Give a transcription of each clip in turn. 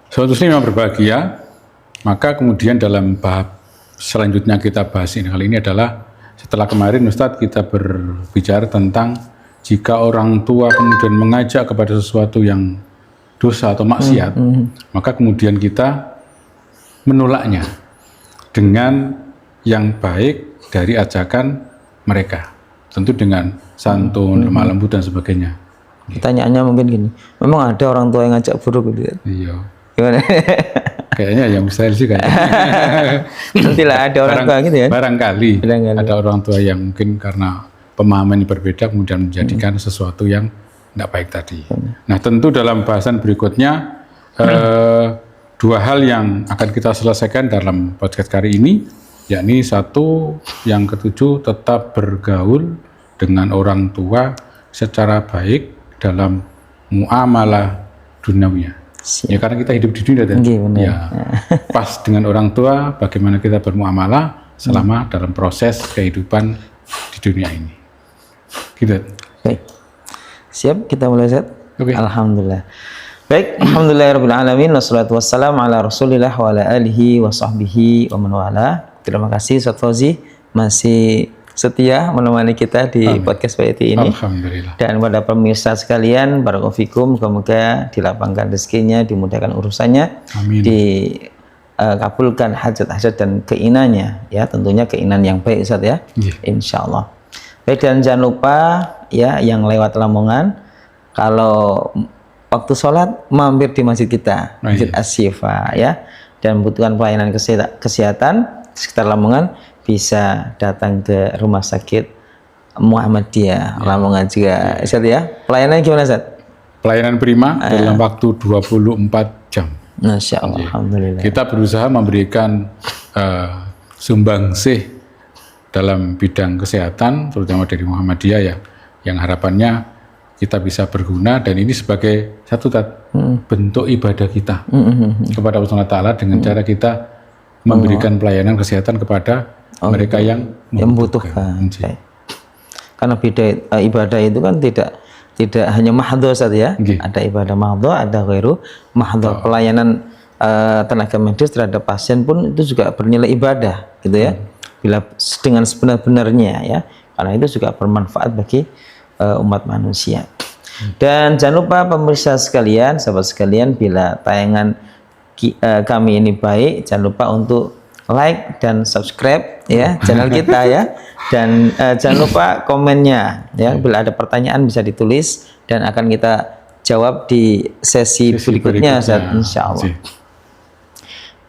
Suatu muslim yang berbahagia, maka kemudian dalam bab selanjutnya kita bahas ini kali ini adalah setelah kemarin Ustadz kita berbicara tentang jika orang tua kemudian mengajak kepada sesuatu yang dosa atau maksiat, maka kemudian kita menolaknya dengan yang baik dari ajakan mereka, tentu dengan santun, lemah lembut dan sebagainya. Pertanyaannya mungkin gini, memang ada orang tua yang ngajak buruk gitu ya? Iya. Gimana? Kayaknya yang mustahil sih kayaknya. Nantilah ada orang tua gitu ya? Barangkali ada orang tua yang mungkin karena pemahaman yang berbeda kemudian menjadikan sesuatu yang tidak baik tadi. Nah tentu dalam bahasan berikutnya dua hal yang akan kita selesaikan dalam podcast kali ini, yakni satu, yang ketujuh, tetap bergaul dengan orang tua secara baik dalam muamalah duniawiya. Ya karena kita hidup di dunia dan ya, pas dengan orang tua bagaimana kita bermuamalah selama dalam proses kehidupan di dunia ini. Gitu. Baik. Siap, kita mulai Ustaz? Okay. Alhamdulillah. Baik, alhamdulillahirabbil alamin wassalatu wassalamu ala Rasulillah wa ala alihi wa sahbihi wa man wala. Terima kasih Ustaz Fauzi masih setia menemani kita di podcast PIT ini. Alhamdulillah. Dan pada pemirsa sekalian, barakallahu fikum, semoga dilapangkan rezekinya, dimudahkan urusannya, dikabulkan hajat-hajat dan keinginannya, ya tentunya keinginan yang baik Ustaz ya. Insyaallah. Baik, dan jangan lupa ya yang lewat Lamongan, kalau waktu sholat mampir di masjid kita, Masjid As-Syifa ya, dan membutuhkan pelayanan kesehatan di sekitar Lamongan, bisa datang ke Rumah Sakit Muhammadiyah Lamongan juga, Ustaz ya. Pelayanannya gimana Ustaz? Pelayanan prima dalam waktu 24 jam. Masya Allah, alhamdulillah. Kita berusaha memberikan sumbangsih dalam bidang kesehatan, terutama dari Muhammadiyah ya, yang harapannya kita bisa berguna, dan ini sebagai satu bentuk ibadah kita kepada Allah Ta'ala dengan cara kita memberikan pelayanan kesehatan kepada mereka yang membutuhkan. Karena ibadah itu kan tidak hanya mahdho saja ya. Ada ibadah mahdho, ada ghairu mahdho. Pelayanan tenaga medis terhadap pasien pun itu juga bernilai ibadah gitu ya. Bila dengan sebenar-benarnya ya. Karena itu juga bermanfaat bagi umat manusia. Dan jangan lupa pemirsa sekalian, sahabat sekalian, bila tayangan kami ini baik, jangan lupa untuk like dan subscribe ya channel kita ya, dan jangan lupa komennya ya. Bila ada pertanyaan bisa ditulis dan akan kita jawab di sesi berikutnya Ustaz, insyaallah.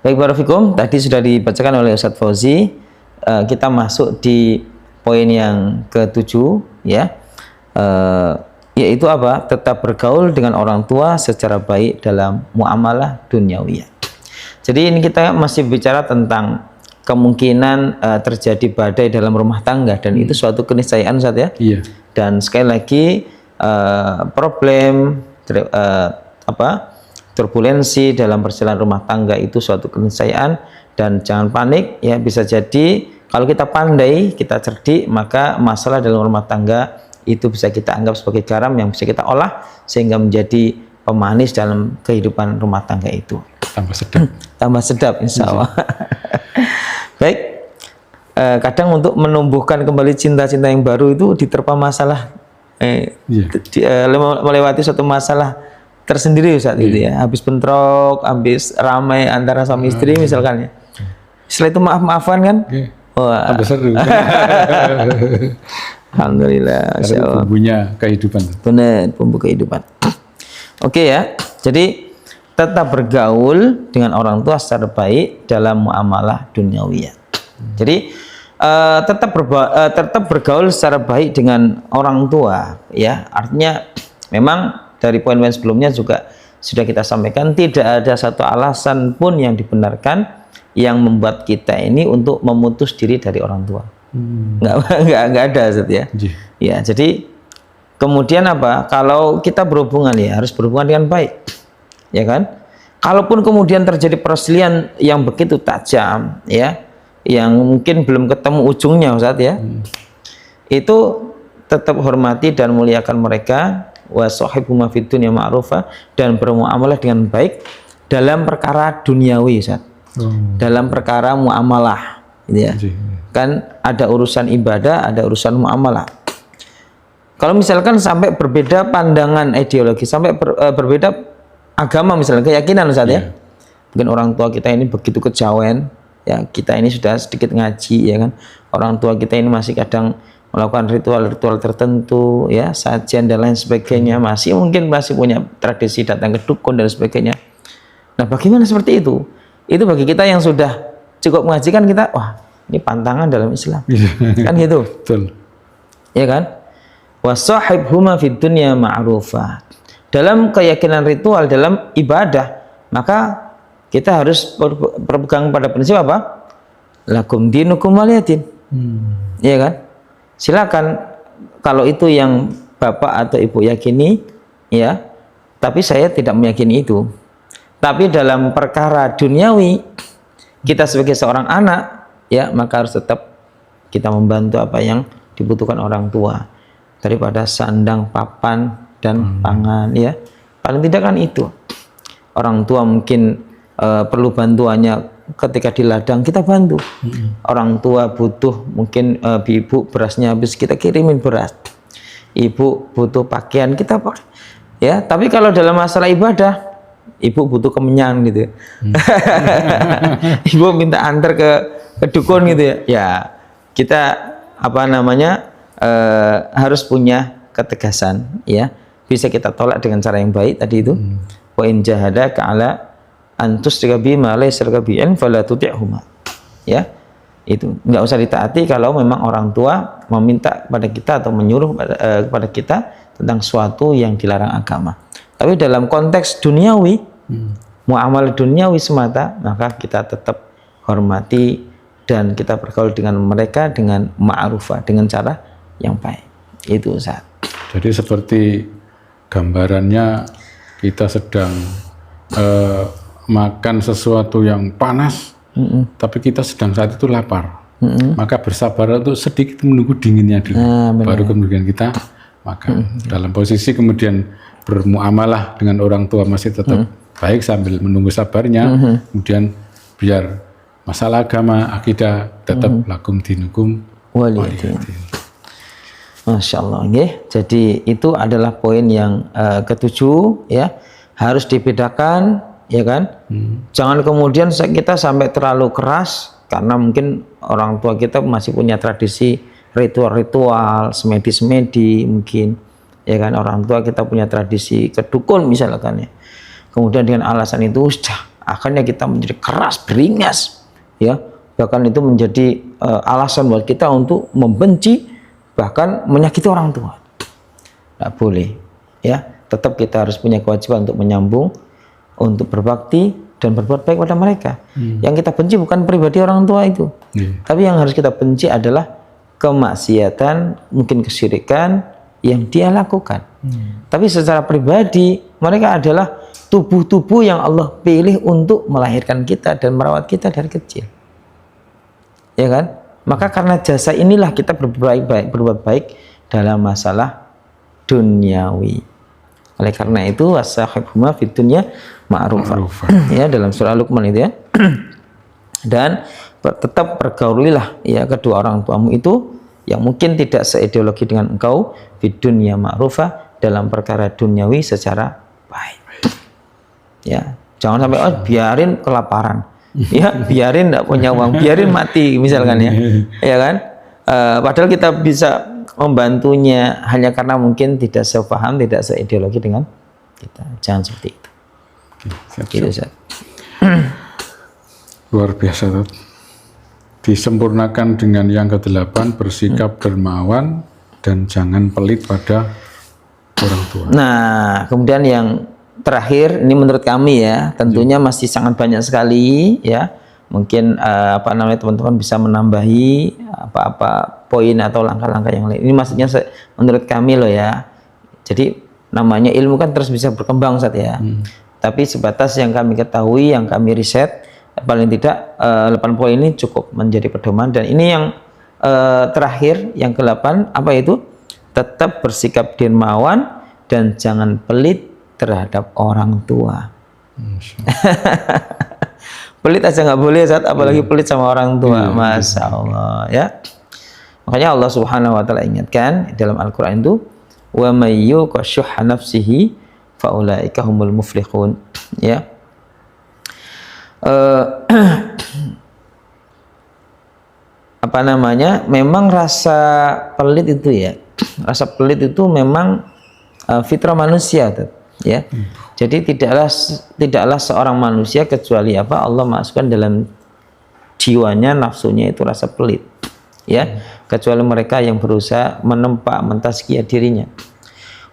Baik, barakallahu, tadi sudah dibacakan oleh Ustaz Fauzi. Kita masuk di poin yang ke-7 ya, yaitu apa? Tetap bergaul dengan orang tua secara baik dalam muamalah duniawiyah. Jadi ini kita masih bicara tentang kemungkinan terjadi badai dalam rumah tangga, dan itu suatu keniscayaan Ustaz ya. Dan sekali lagi problem turbulensi dalam perjalanan rumah tangga itu suatu keniscayaan, dan jangan panik ya. Bisa jadi kalau kita pandai, kita cerdik, maka masalah dalam rumah tangga itu bisa kita anggap sebagai garam yang bisa kita olah sehingga menjadi pemanis dalam kehidupan rumah tangga itu. Tambah sedap. Tambah sedap, insya Allah. Baik, kadang untuk menumbuhkan kembali cinta-cinta yang baru itu diterpa masalah, melewati suatu masalah tersendiri Ustaz gitu ya. Habis bentrok, habis ramai antara suami istri misalkan ya. Setelah itu maaf-maafan kan? Wah, tambah seru. Alhamdulillah, masya Allah. Bumbunya kehidupan. Benar, bumbu kehidupan. Oke ya, jadi tetap bergaul dengan orang tua secara baik dalam muamalah duniawiyah. Jadi tetap bergaul secara baik dengan orang tua ya. Artinya memang dari poin-poin sebelumnya juga sudah kita sampaikan, tidak ada satu alasan pun yang dibenarkan yang membuat kita ini untuk memutus diri dari orang tua. Nggak ada Ustaz ya. Ya, jadi kemudian apa? Kalau kita berhubungan ya harus berhubungan dengan baik. Ya kan? Kalaupun kemudian terjadi perselisihan yang begitu tajam ya, yang mungkin belum ketemu ujungnya Ustaz ya, itu tetap hormati dan muliakan mereka, wa sahibu ma fid dunya ma'rufa, dan bermuamalah dengan baik dalam perkara duniawi, Ustaz. Dalam perkara muamalah, gitu ya. Kan ada urusan ibadah, ada urusan muamalah. Kalau misalkan sampai berbeda pandangan ideologi, sampai berbeda agama misalnya, keyakinan, Ustaz, ya. Mungkin orang tua kita ini begitu kejawen, ya, kita ini sudah sedikit ngaji, ya kan. Orang tua kita ini masih kadang melakukan ritual-ritual tertentu, ya, sajian dan lain sebagainya, masih punya tradisi datang ke dukun dan sebagainya. Nah, bagaimana seperti itu? Itu bagi kita yang sudah cukup mengaji kan, kita, wah, ini pantangan dalam Islam. Kan gitu. Betul. Ya kan? Wasahibhuma fid dunya ma'rufa. Dalam keyakinan ritual, dalam ibadah, maka kita harus berpegang pada prinsip apa? Lakum dinukum waliyadin. Ya kan? Silakan kalau itu yang Bapak atau Ibu yakini, ya. Tapi saya tidak meyakini itu. Tapi dalam perkara duniawi, kita sebagai seorang anak, ya, maka harus tetap kita membantu apa yang dibutuhkan orang tua, daripada sandang, papan, dan pangan, ya. Paling tidak kan itu. Orang tua mungkin perlu bantuannya ketika di ladang, kita bantu. Orang tua butuh mungkin ibu berasnya habis, kita kirimin beras. Ibu butuh pakaian, kita pakai. Ya, tapi kalau dalam masalah ibadah, ibu butuh kemenyan gitu. Ibu minta antar ke dukun gitu ya. Ya, kita apa namanya harus punya ketegasan, ya. Bisa kita tolak dengan cara yang baik tadi itu. Wa in jahadaka ala antusyrika bima laysa laka bi'ilm fala tuti'huma. Ya. Itu enggak usah ditaati kalau memang orang tua meminta kepada kita atau menyuruh kepada kita tentang sesuatu yang dilarang agama. Tapi dalam konteks duniawi, muamalah duniawi semata, maka kita tetap hormati dan kita bergaul dengan mereka dengan ma'rufah, dengan cara yang baik. Itu, Ustaz. Jadi seperti gambarannya kita sedang makan sesuatu yang panas, tapi kita sedang saat itu lapar. Maka bersabar untuk sedikit menunggu dinginnya dulu, baru kemudian kita makan. Dalam posisi kemudian bermuamalah dengan orang tua masih tetap baik sambil menunggu sabarnya, kemudian biar masalah agama, akidah tetap lakum dinukum waliyadin. Masya Allah, jadi itu adalah poin yang ketujuh, ya, harus dibedakan, ya kan. Jangan kemudian kita sampai terlalu keras, karena mungkin orang tua kita masih punya tradisi ritual-ritual, semedi-semedi mungkin, ya kan. Orang tua kita punya tradisi kedukun misalkan, ya. Kemudian dengan alasan itu akhirnya kita menjadi keras, beringas, ya. Bahkan itu menjadi alasan buat kita untuk membenci, bahkan menyakiti orang tua. Tidak boleh, ya. Tetap kita harus punya kewajiban untuk menyambung, untuk berbakti dan berbuat baik pada mereka. Yang kita benci bukan pribadi orang tua itu, tapi yang harus kita benci adalah kemaksiatan, mungkin kesyirikan yang dia lakukan. Tapi secara pribadi mereka adalah tubuh-tubuh yang Allah pilih untuk melahirkan kita dan merawat kita dari kecil, ya kan. Maka karena jasa inilah kita berbuat baik dalam masalah duniawi. Oleh karena itu wasahibhuma fid dunya ma'rufa. Ya, dalam surah Luqman itu, ya. Dan tetap pergaulilah, ya, kedua orang tuamu itu yang mungkin tidak seideologi dengan engkau, fid dunya ma'rufa, dalam perkara duniawi secara baik. Ya, jangan sampai biarin kelaparan. Ya, biarin tidak punya uang, biarin mati misalkan, ya, ya kan. Padahal kita bisa membantunya hanya karena mungkin tidak sepaham, tidak seideologi dengan kita. Jangan seperti itu. Gitu, Ustaz. Luar biasa, Ustaz. Disempurnakan dengan yang ke-8, bersikap dermawan dan jangan pelit pada orang tua. Nah, kemudian yang terakhir, ini menurut kami, ya, tentunya masih sangat banyak sekali, ya. Mungkin apa namanya, teman-teman bisa menambahi apa-apa poin atau langkah-langkah yang lain. Ini maksudnya menurut kami loh, ya. Jadi namanya ilmu kan terus bisa berkembang, Ustaz, ya. Tapi sebatas yang kami ketahui, yang kami riset, paling tidak 8 poin ini cukup menjadi pedoman. Dan ini yang terakhir, yang ke-8, apa itu? Tetap bersikap dermawan dan jangan pelit terhadap orang tua. Masya Allah. Pelit aja nggak boleh, Zat, apalagi pelit sama orang tua. Masya Allah, ya. Makanya Allah Subhanahu wa taala ingatkan dalam Al-Qur'an itu, wa may yuqa syuhha nafsihi faulaika humul muflihun, ya. Apa namanya? Memang rasa pelit itu ya. Rasa pelit itu memang fitrah manusia, ya. Jadi tidaklah seorang manusia kecuali apa? Allah masukkan dalam jiwanya, nafsunya itu rasa pelit, ya. Kecuali mereka yang berusaha menempa, mentazkiyah dirinya.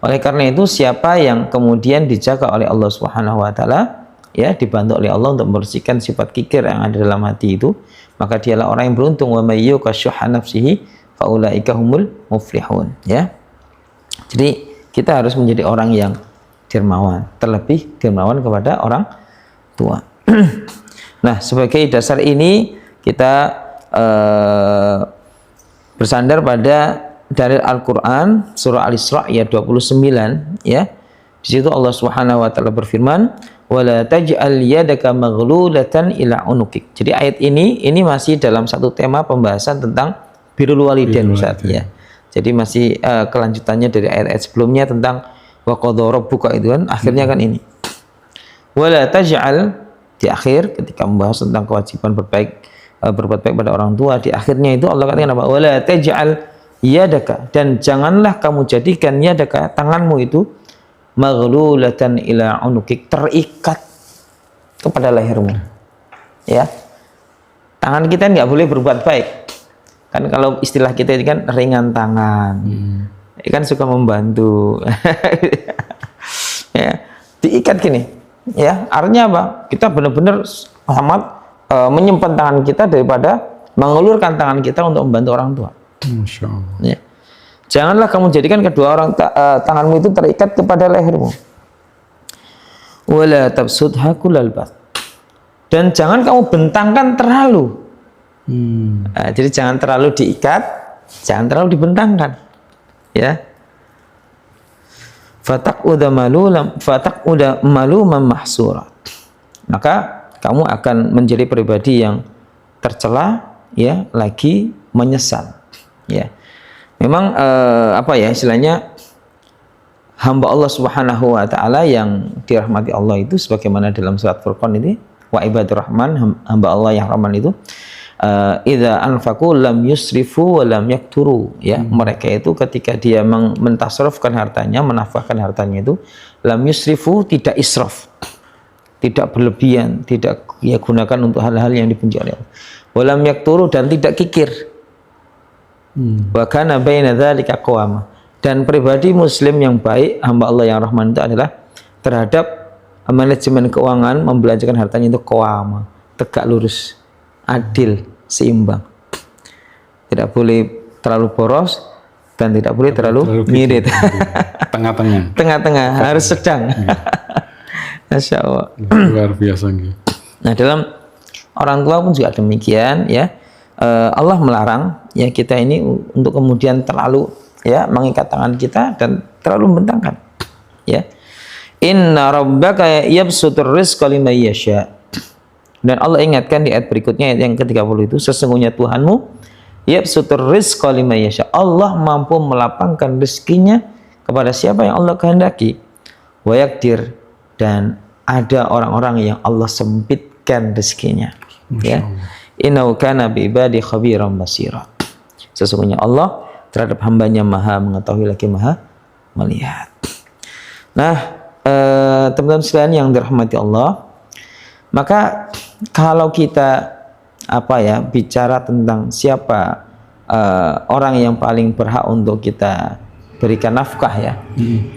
Oleh karena itu, siapa yang kemudian dijaga oleh Allah Subhanahu wa taala, ya, dibantu oleh Allah untuk membersihkan sifat kikir yang ada dalam hati itu, maka dialah orang yang beruntung. Wa may yuqa syuhha nafsihi faulaika humul muflihun, ya. Jadi kita harus menjadi orang yang dermawan, terlebih dermawan kepada orang tua. Nah, sebagai dasar ini kita bersandar pada dalil Al-Qur'an surah Al-Isra ayat 29, ya. Di situ Allah Subhanahu wa taala berfirman, "Wala taj'al yadaka maghlulatan ila unukik." Jadi ayat ini masih dalam satu tema pembahasan tentang birrul walidain, Ustaz, ya. Jadi masih kelanjutannya dari ayat-ayat sebelumnya tentang wa qadha rabbuka itu kan, akhirnya kan ini. Wala taj'al, di akhir ketika membahas tentang kewajiban berbuat baik pada orang tua, di akhirnya itu Allah katakan apa? Wala taj'al yadaka, dan janganlah kamu jadikan yadaka, tanganmu itu, maghlulatan ila unukik, terikat kepada lehermu, ya. Tangan kita nggak boleh berbuat baik kan, kalau istilah kita ini kan ringan tangan, kan suka membantu. Ya, diikat gini, ya. Artinya apa? Kita benar-benar amat menyimpan tangan kita daripada mengulurkan tangan kita untuk membantu orang tua. Masya Allah. Ya. Janganlah kamu jadikan kedua orang tanganmu itu terikat kepada lehermu. Wala tabsudha kullal bast, dan jangan kamu bentangkan terlalu. Nah, jadi jangan terlalu diikat, jangan terlalu dibentangkan, ya. Fataquda maluman mahsura, maka kamu akan menjadi pribadi yang tercela, ya, lagi menyesal, ya. Memang apa ya istilahnya, hamba Allah Subhanahu wa taala yang dirahmati Allah itu sebagaimana dalam surat Furqan ini, wa ibadur rahman, hamba Allah yang rahman itu, idza anfaqu lam yusrifu wa lam yakturu, ya. Mereka itu ketika dia mentasarrufkan hartanya, menafkahkan hartanya itu, lam yusrifu, tidak israf, tidak berlebihan, tidak ya gunakan untuk hal-hal yang dibenci oleh Allah. Wa lam yakturu, dan tidak kikir. Wa kana baina dzalika qawama, dan pribadi muslim yang baik, hamba Allah yang rahman itu adalah terhadap manajemen keuangan, membelanjakan hartanya itu qawama, tegak lurus, adil, seimbang. Tidak boleh terlalu boros dan tidak boleh terlalu ngirit. Tengah-tengah. Tengah-tengah, harus sedang. Masya Allah. Luar biasa. Nah, dalam orang tua pun juga demikian, ya. Allah melarang, ya, kita ini untuk kemudian terlalu, ya, mengikat tangan kita dan terlalu membentangkan, ya. Inna rabbaka yabsutur rizqa liman yasha. Dan Allah ingatkan di ayat berikutnya, ayat yang ke-30 itu, sesungguhnya Tuhanmu yabsutur rizqa liman yasha, Allah mampu melapangkan rezekinya kepada siapa yang Allah kehendaki. Wa yakdir, dan ada orang-orang yang Allah sempitkan rezekinya, ya. Innahu kana bi ibadi khabiran basira. Sesungguhnya Allah terhadap hambanya maha mengetahui lagi maha melihat. Nah, teman-teman sekalian yang dirahmati Allah, maka kalau kita bicara tentang siapa orang yang paling berhak untuk kita berikan nafkah, ya,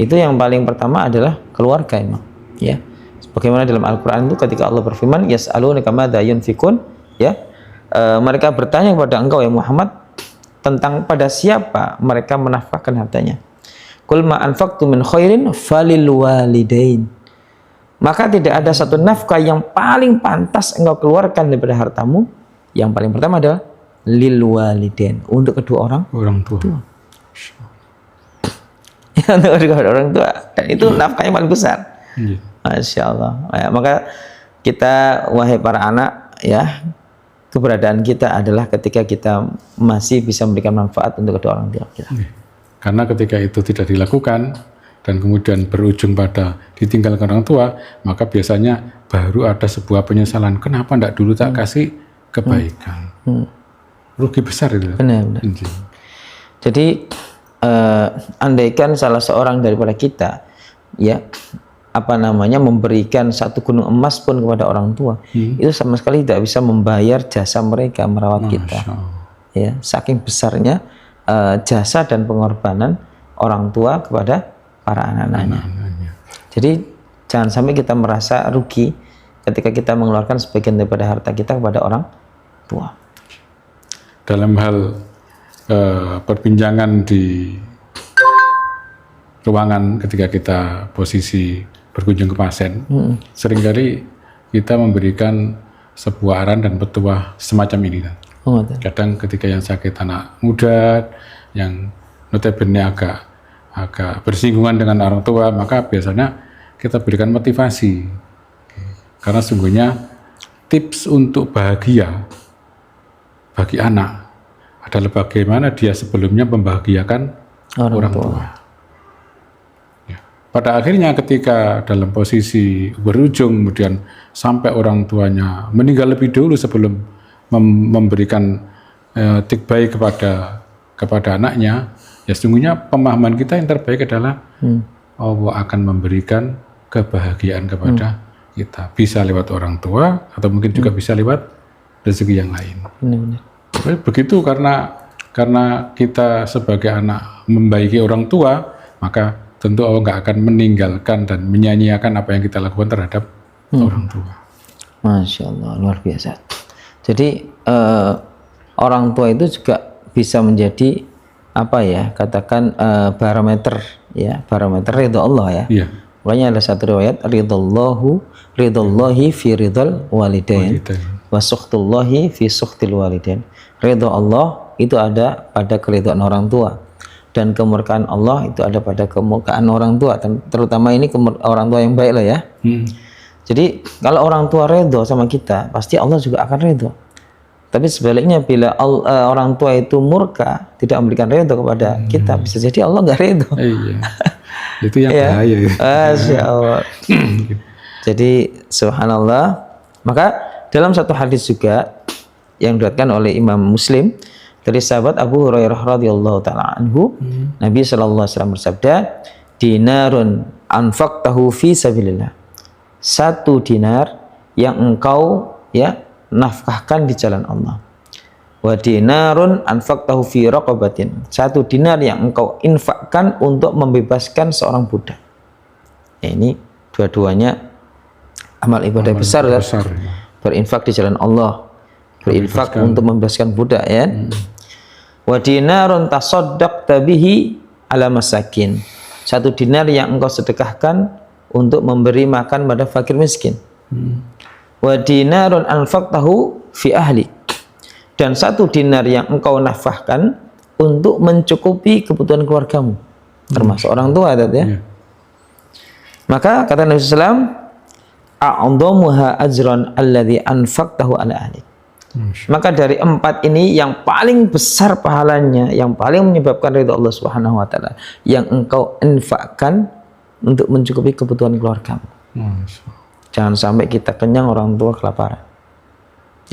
itu yang paling pertama adalah keluarga, emang, ya. Sebagaimana dalam Al-Quran itu ketika Allah berfirman, yas'alunaka madza yunfikun, ya, mereka bertanya kepada engkau ya Muhammad tentang pada siapa mereka menafkahkan hartanya. Qul ma anfaqtu min khairin falil walidain, maka tidak ada satu nafkah yang paling pantas engkau keluarkan daripada hartamu, yang paling pertama adalah lil walidain, untuk kedua orang tua. Ya, untuk kedua orang tua, dan itu nafkahnya paling besar. Masya Allah. Ya, maka kita, wahai para anak, ya, keberadaan kita adalah ketika kita masih bisa memberikan manfaat untuk kedua orang tua kita. Karena ketika itu tidak dilakukan dan kemudian berujung pada ditinggalkan orang tua, maka biasanya baru ada sebuah penyesalan. Kenapa enggak dulu tak kasih kebaikan? Rugi besar itu. Benar. Jadi andaikan salah seorang daripada kita, ya, memberikan satu gunung emas pun kepada orang tua, itu sama sekali tidak bisa membayar jasa mereka merawat kita. Ya, saking besarnya jasa dan pengorbanan orang tua kepada para anak-anaknya. Jadi jangan sampai kita merasa rugi ketika kita mengeluarkan sebagian daripada harta kita kepada orang tua. Dalam hal perbincangan di ruangan ketika kita posisi berkunjung ke pasien, seringkali kita memberikan sebuah arahan dan petua semacam ini. Kadang ketika yang sakit anak muda, yang notabene agak bersinggungan dengan orang tua, maka biasanya kita berikan motivasi. Karena sungguhnya tips untuk bahagia bagi anak adalah bagaimana dia sebelumnya membahagiakan orang tua. Pada akhirnya ketika dalam posisi berujung kemudian sampai orang tuanya meninggal lebih dulu sebelum memberikan tik baik kepada anaknya, ya sesungguhnya pemahaman kita yang terbaik adalah Allah akan memberikan kebahagiaan kepada kita, bisa lewat orang tua atau mungkin juga bisa lewat rezeki yang lain. Begitu karena kita sebagai anak membaiki orang tua, maka tentu Allah nggak akan meninggalkan dan menyanyiakan apa yang kita lakukan terhadap orang tua. Masya Allah, luar biasa. Jadi orang tua itu juga bisa menjadi barometer, ya, barometer ridho Allah, ya. Iya. Makanya ada satu riwayat, ridhollahi fi ridhal walidain wa sukhtullahi fi sukhtil walidain. Ridho Allah itu ada pada keridhaan orang tua, dan kemurkaan Allah itu ada pada kemurkaan orang tua, terutama ini orang tua yang baik lah, ya. Jadi kalau orang tua ridho sama kita, pasti Allah juga akan ridho. Tapi sebaliknya bila orang tua itu murka, tidak memberikan ridho kepada kita, bisa jadi Allah nggak ridho. Iya. Itu yang bahaya. Masya Allah. Jadi subhanallah. Maka dalam satu hadis juga yang diriwayatkan oleh Imam Muslim dari sahabat Abu Hurairah radhiyallahu taala anhu, Nabi sallallahu alaihi wasallam bersabda, dinarun anfaqtahu fi sabilillah. 1 dinar yang engkau, ya, nafkahkan di jalan Allah. Wa dinarun anfaqtahu fi raqabatin. 1 dinar yang engkau infakkan untuk membebaskan seorang budak. Ya, ini dua-duanya amal ibadah besar, ya. Berinfak di jalan Allah, berinfak untuk membebaskan budak, ya. Wa dinarun tasaddaqta bihi ala masakin. 1 dinar yang engkau sedekahkan untuk memberi makan pada fakir miskin. Wa dinarun anfaqtahu fi ahli. Dan 1 dinar yang engkau nafkahkan untuk mencukupi kebutuhan keluargamu, termasuk orang tua, ya. Maka kata Nabi SAW, a'dhamuha ajran alladhi anfaqtahu ala ahli. Maka dari 4 ini yang paling besar pahalanya, yang paling menyebabkan ridha Allah Subhanahu wa taala, yang engkau infakkan untuk mencukupi kebutuhan keluargamu. Jangan sampai kita kenyang, orang tua kelaparan,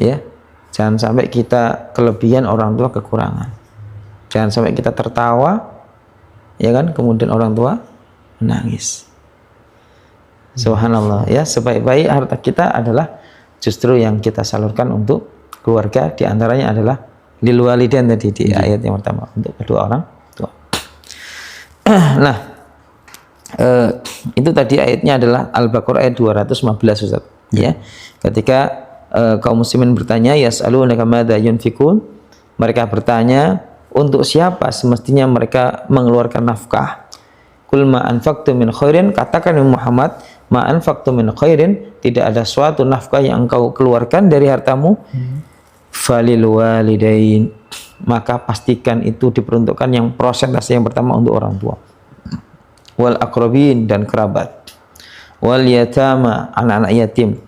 ya. Jangan sampai kita kelebihan, orang tua kekurangan. Jangan sampai kita tertawa, ya kan, kemudian orang tua menangis. Subhanallah, ya. Sebaik-baik harta kita adalah justru yang kita salurkan untuk keluarga, diantaranya adalah lil walidain tadi di ayat yang pertama, untuk kedua orang tua. Nah, itu tadi ayatnya adalah Al-Baqarah ayat 215, Ustaz. Ya. Ketika kaum muslimin bertanya, yas'alunaka madza yunfikun, mereka bertanya untuk siapa semestinya mereka mengeluarkan nafkah. Qul ma anfaqtum min khairin, katakan Muhammad, ma anfaqtum min khairin, tidak ada suatu nafkah yang engkau keluarkan dari hartamu, falil walidain, maka pastikan itu diperuntukkan yang persentase yang pertama untuk orang tua, wal aqrabin, dan kerabat. wal yatama, anak-anak yatim,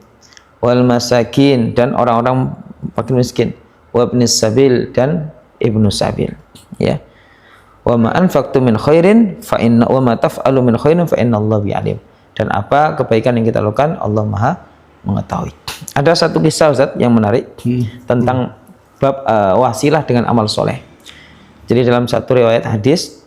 wal masakin, dan orang-orang fakir miskin, wa ibnis sabil, dan ibnu sabil, ya. Wa ma anfaqtum min khairin fa inna wa ma taf'alu min khairin fa innallaha bi'alim. Dan apa kebaikan yang kita lakukan, Allah Maha mengetahui. Ada satu kisah Ustaz yang menarik tentang bab wasilah dengan amal soleh. Jadi dalam satu riwayat hadis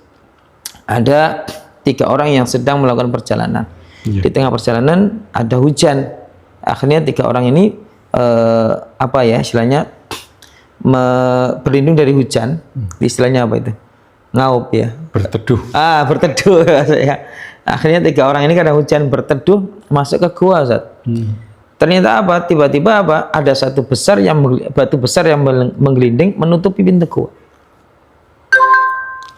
ada 3 orang yang sedang melakukan perjalanan. Di tengah perjalanan ada hujan. Akhirnya 3 orang ini istilahnya berlindung dari hujan. Istilahnya apa itu? Ngaup ya. Berteduh. Berteduh ya. Akhirnya 3 orang ini karena hujan berteduh masuk ke gua Ustaz. Ternyata apa? Tiba-tiba ada batu besar yang menggelinding menutupi pintu gua.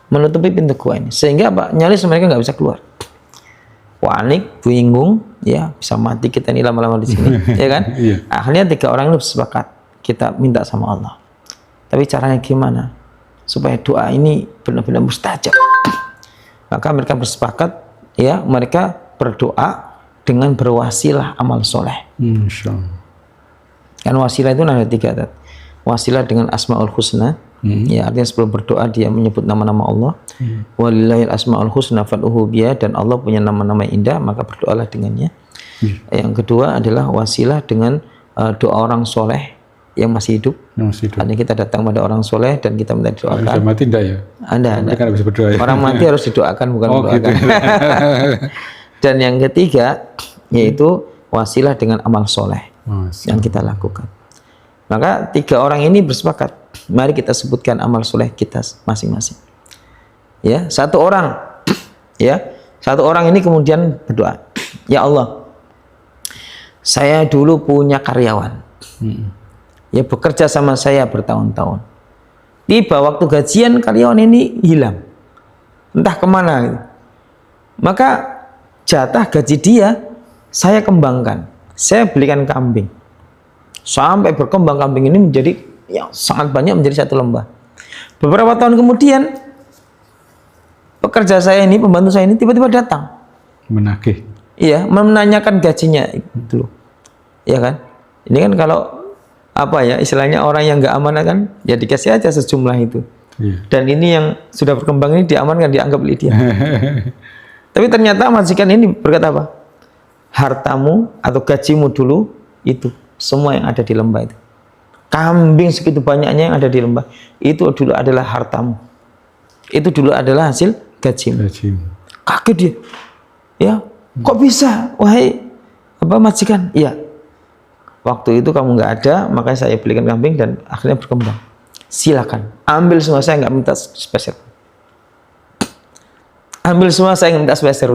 Menutupi pintu gua ini. Sehingga nyaris mereka nggak bisa keluar. Panik, bingung, ya, bisa mati kita ini lama-lama di sini, ya kan? Iya. Akhirnya 3 orang itu sepakat, kita minta sama Allah. Tapi caranya gimana? Supaya doa ini benar-benar mustajab. Maka mereka bersepakat, ya, mereka berdoa dengan berwasilah amal soleh. Kan wasilah itu ada 3. Wasilah dengan asmaul husna, ya, artinya sebelum berdoa dia menyebut nama-nama Allah. Walillahil asmaul husna fad'uhu biha, dan Allah punya nama-nama indah, maka berdoalah dengannya. Yang kedua adalah wasilah dengan doa orang soleh yang masih hidup. Artinya kita datang pada orang soleh dan kita minta doakan. Bisa mati enggak ya? Anda kan bisa berdoa ya? Orang mati harus didoakan, bukan mendoakan. Gitu. Dan yang ketiga yaitu wasilah dengan amal soleh yang kita lakukan. Maka 3 orang ini bersepakat, mari kita sebutkan amal soleh kita masing-masing. Ya, satu orang ini kemudian berdoa, ya Allah, saya dulu punya karyawan, ya, bekerja sama saya bertahun-tahun. Tiba waktu gajian karyawan ini hilang, entah kemana. Maka jatah gaji dia saya kembangkan, saya belikan kambing. Sampai berkembang kambing ini menjadi sangat banyak, menjadi 1 lembah. Beberapa tahun kemudian pekerja saya ini, pembantu saya ini tiba-tiba datang. Menagih. Iya, menanyakan gajinya itu loh. Iya kan? Ini kan kalau istilahnya orang yang nggak amanah kan, ya dikasih aja sejumlah itu. Dan ini yang sudah berkembang ini diamankan, dianggap oleh dia. Tapi ternyata majikan ini berkata apa? Hartamu atau gajimu dulu itu semua yang ada di lembah itu, kambing segitu banyaknya yang ada di lembah itu dulu adalah hartamu, itu dulu adalah hasil gajimu. Kaget dia, ya, kok bisa, wahai majikan? Iya, waktu itu kamu nggak ada, makanya saya belikan kambing dan akhirnya berkembang. Silakan ambil semua, saya nggak minta spesial. Ambil semua, saya minta spesial.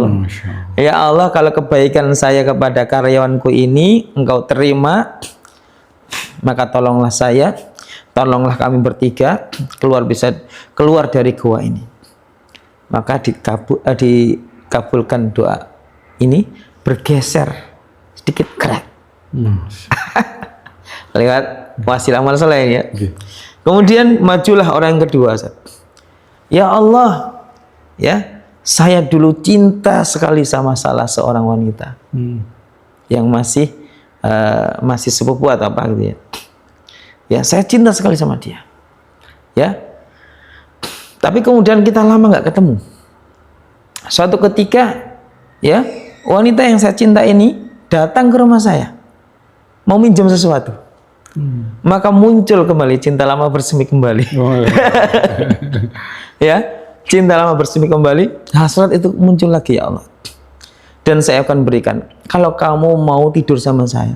Ya Allah, kalau kebaikan saya kepada karyawanku ini Engkau terima, maka tolonglah saya, tolonglah kami bertiga keluar dari gua ini. Maka dikabulkan doa ini, bergeser sedikit kerak. Lewat wasilah amal soleh ya. Kemudian majulah orang yang kedua. Ya Allah, ya, saya dulu cinta sekali sama salah seorang wanita yang masih sepupu atau apa gitu ya. Ya, saya cinta sekali sama dia. Ya. Tapi kemudian kita lama nggak ketemu. Suatu ketika, ya, wanita yang saya cinta ini datang ke rumah saya, mau minjem sesuatu. Maka muncul kembali cinta lama bersemi kembali. Ya. Cinta lama bersemi kembali, hasrat itu muncul lagi, ya Allah. Dan saya akan berikan. Kalau kamu mau tidur sama saya,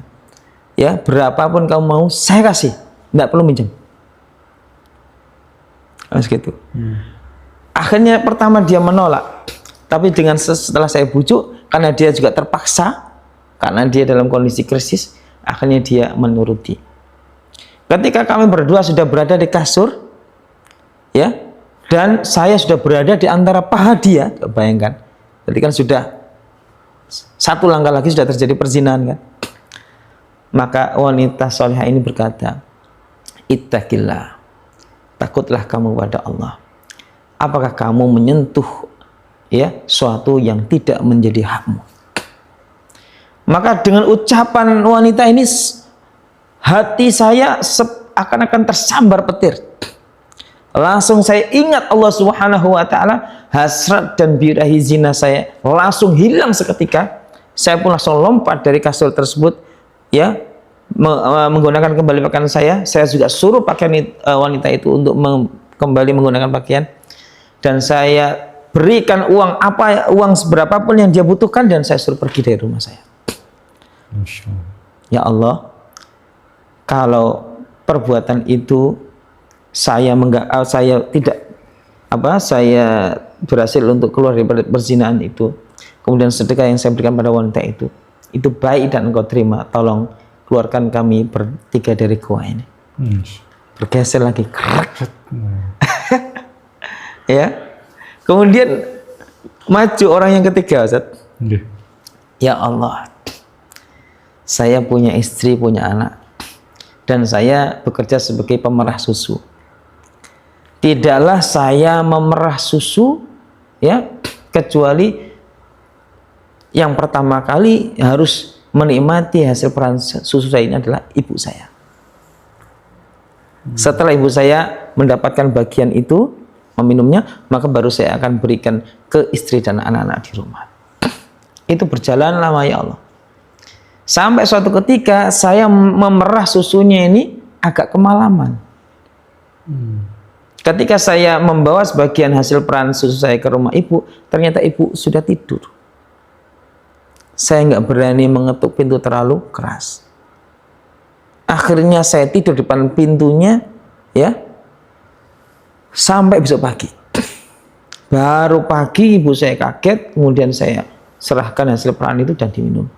ya, berapapun kamu mau, saya kasih. Nggak perlu minjem. Harus gitu. Akhirnya pertama dia menolak. Tapi setelah saya bujuk, karena dia juga terpaksa, karena dia dalam kondisi krisis, akhirnya dia menuruti. Ketika kami berdua sudah berada di kasur, ya, dan saya sudah berada di antara paha dia, bayangkan. Jadi kan sudah 1 langkah lagi sudah terjadi perzinahan kan. Maka wanita solehah ini berkata, ittaqillah, takutlah kamu pada Allah. Apakah kamu menyentuh, ya, suatu yang tidak menjadi hakmu? Maka dengan ucapan wanita ini hati saya akan tersambar petir. Langsung saya ingat Allah Subhanahu wa taala, hasrat dan birahi zina saya langsung hilang seketika. Saya pun langsung lompat dari kasur tersebut, ya, menggunakan kembali pakaian saya. Saya juga suruh pakaian wanita itu untuk kembali menggunakan pakaian, dan saya berikan uang seberapapun yang dia butuhkan, dan saya suruh pergi dari rumah saya. Ya Allah, kalau perbuatan itu saya berhasil untuk keluar dari perzinaan itu, kemudian sedekah yang saya berikan pada wanita itu baik dan engkau terima, tolong keluarkan kami bertiga dari gua ini. Bergeser lagi, ya. Kemudian maju orang yang ketiga, Ustaz. Ya Allah, saya punya istri, punya anak, dan saya bekerja sebagai pemerah susu. Tidaklah saya memerah susu, ya, kecuali yang pertama kali harus menikmati hasil perahan susu saya ini adalah ibu saya. Setelah ibu saya mendapatkan bagian itu, meminumnya, maka baru saya akan berikan ke istri dan anak-anak di rumah. Itu berjalan lama, ya Allah. Sampai suatu ketika saya memerah susunya ini agak kemalaman. Ketika saya membawa sebagian hasil perahan susu saya ke rumah ibu, ternyata ibu sudah tidur. Saya nggak berani mengetuk pintu terlalu keras. Akhirnya saya tidur di depan pintunya, ya, sampai besok pagi. Baru pagi ibu saya kaget, kemudian saya serahkan hasil perahan itu dan diminum.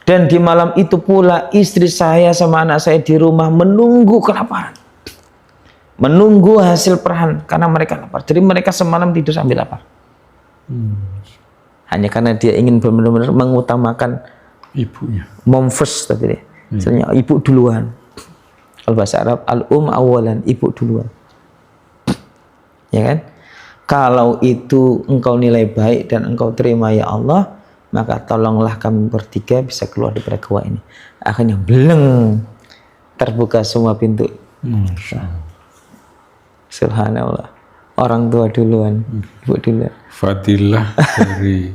Dan di malam itu pula istri saya sama anak saya di rumah menunggu kelaparan, menunggu hasil perahan karena mereka lapar. Jadi mereka semalam tidur sambil lapar. Hanya karena dia ingin benar-benar mengutamakan ibunya. Mom first tadi dia. Misalnya ibu duluan. Kalau bahasa Arab awalan, ibu duluan. Ya kan? Kalau itu engkau nilai baik dan engkau terima, ya Allah, maka tolonglah kami bertiga bisa keluar dari gua ini. Akhirnya beleng, terbuka semua pintu. Subhanallah. Orang tua duluan, ibu duluan. Fadilah dari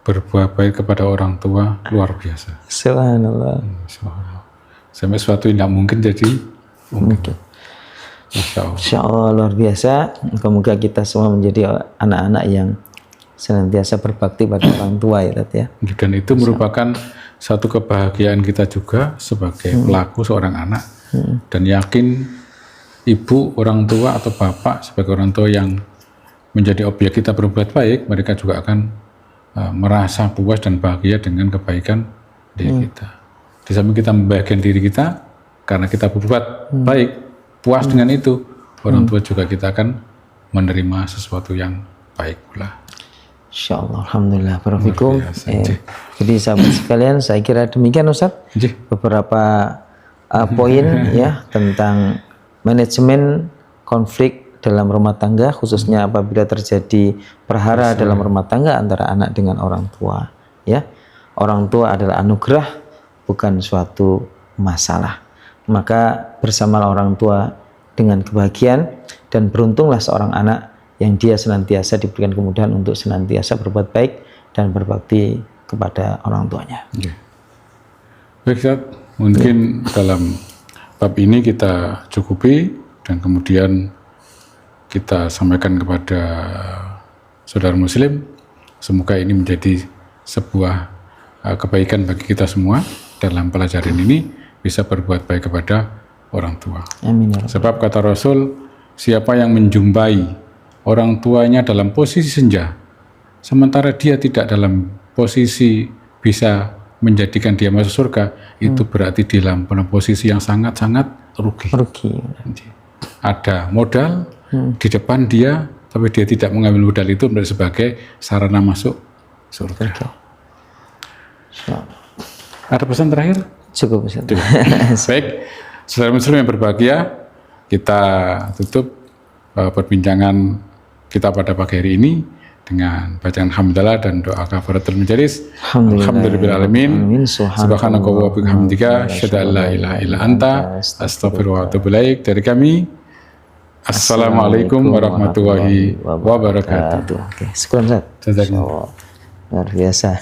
berbuat baik kepada orang tua luar biasa. Subhanallah. Sampai sesuatu yang tidak mungkin jadi mungkin. Insya Allah luar biasa. Semoga kita semua menjadi anak-anak yang senantiasa berbakti pada orang tua, ya, ya. Dan itu merupakan satu kebahagiaan kita juga sebagai pelaku seorang anak, dan yakin ibu, orang tua atau bapak sebagai orang tua yang menjadi objek kita berbuat baik, mereka juga akan merasa puas dan bahagia dengan kebaikan diri kita. Di samping kita membahagiakan diri kita karena kita berbuat baik, puas dengan itu, orang tua juga kita akan menerima sesuatu yang baik pula. Insya Allah, alhamdulillah, barakallahu. Jadi sahabat sekalian, saya kira demikian, Ustaz. Beberapa poin ya tentang manajemen konflik dalam rumah tangga, khususnya apabila terjadi perhara dalam rumah tangga antara anak dengan orang tua. Ya, orang tua adalah anugerah, bukan suatu masalah. Maka bersamalah orang tua dengan kebahagiaan, dan beruntunglah seorang anak yang dia senantiasa diberikan kemudahan untuk senantiasa berbuat baik dan berbakti kepada orang tuanya. Baik, Ustaz, mungkin dalam bab ini kita cukupi, dan kemudian kita sampaikan kepada saudara muslim, semoga ini menjadi sebuah kebaikan bagi kita semua dalam pelajaran ini, bisa berbuat baik kepada orang tua. Amin. Sebab kata Rasul, siapa yang menjumpai orang tuanya dalam posisi senja, sementara dia tidak dalam posisi bisa menjadikan dia masuk surga, itu berarti di dalam posisi yang sangat-sangat rugi. Ada modal di depan dia, tapi dia tidak mengambil modal itu sebagai sarana masuk surga. Ada pesan terakhir? Cukup, Ustaz. Baik, saudara muslim yang berbahagia, kita tutup perbincangan kita pada pagi hari ini dengan bacaan hamdalah dan doa kafaratul majelis. Alhamdulillah. Alhamdulillahirabbil alamin. Amin. Subhanaka wa bihamdika asyhadu an la ilaha illa anta astaghfiruka wa atubu ilaik. Dari kami Assalamualaikum warahmatullahi wabarakatuh. Oke, syukur Ustaz. Jazakallah. Luar biasa.